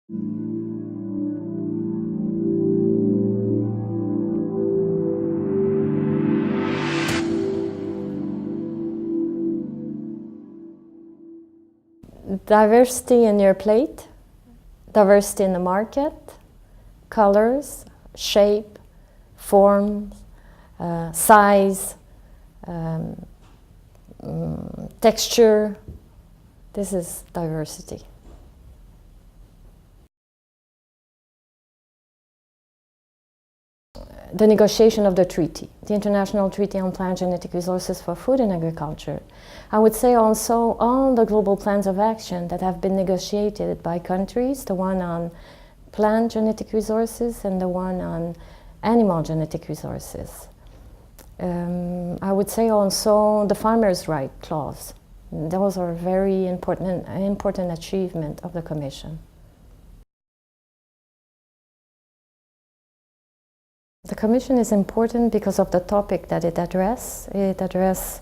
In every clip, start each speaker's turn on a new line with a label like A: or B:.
A: Diversity in your plate, diversity in the market, colors, shape, form, size, texture. This is diversity. The negotiation of the treaty, the International Treaty on Plant Genetic Resources for Food and Agriculture. I would say also all the global plans of action that have been negotiated by countries, the one on plant genetic resources and the one on animal genetic resources. I would say also the farmers' right clause. Those are very important achievement of the Commission. The Commission is important because of the topic that it addresses. It addresses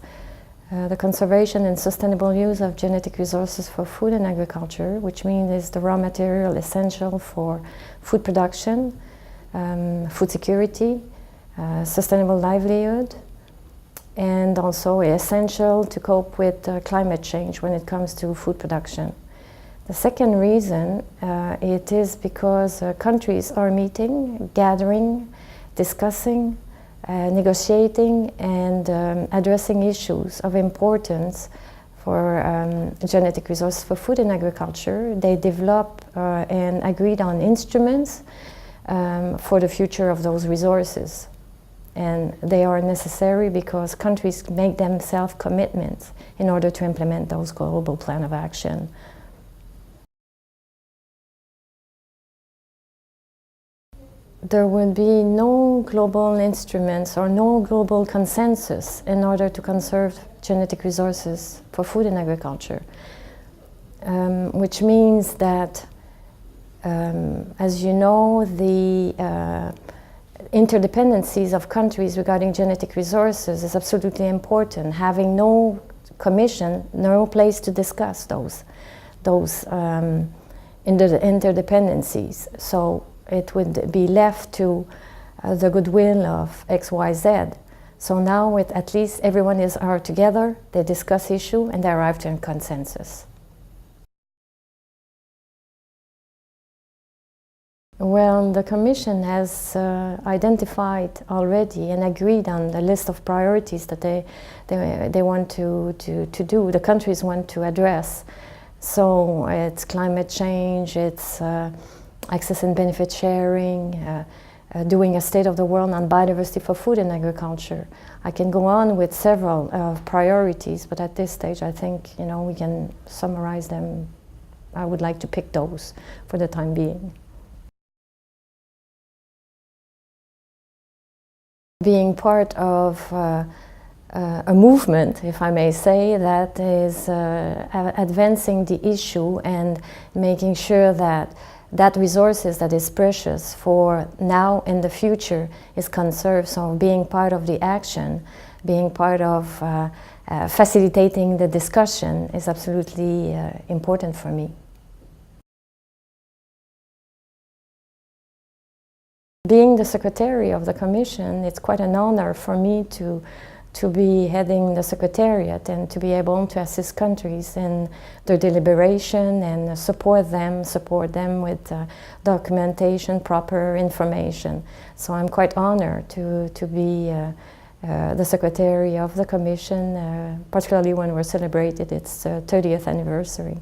A: the conservation and sustainable use of genetic resources for food and agriculture, which means it's the raw material essential for food production, food security, sustainable livelihood, and also essential to cope with climate change when it comes to food production. The second reason, it is because countries are meeting, gathering, discussing, negotiating, and addressing issues of importance for genetic resources for food and agriculture. They develop and agreed on instruments for the future of those resources. And they are necessary because countries make themselves commitments in order to implement those global plan of action. There would be no global instruments or no global consensus in order to conserve genetic resources for food and agriculture, which means that, as you know, the interdependencies of countries regarding genetic resources is absolutely important. Having no commission, no place to discuss those interdependencies. So it would be left to the goodwill of XYZ. So now at least everyone are together, they discuss issue and they arrive to a consensus. Well, the Commission has identified already and agreed on the list of priorities that they want to do, the countries want to address. So it's climate change, it's access and benefit sharing, doing a state of the world on biodiversity for food and agriculture. I can go on with several priorities, but at this stage I think we can summarize them. I would like to pick those for the time being. Being part of a movement, if I may say, that is advancing the issue and making sure that resources that is precious for now and the future is conserved. So being part of the action, being part of facilitating the discussion is absolutely important for me. Being the Secretary of the Commission, it's quite an honor for me to be heading the Secretariat and to be able to assist countries in their deliberation and support them with documentation, proper information. So I'm quite honored to be the Secretary of the Commission, particularly when we're celebrating its 30th anniversary.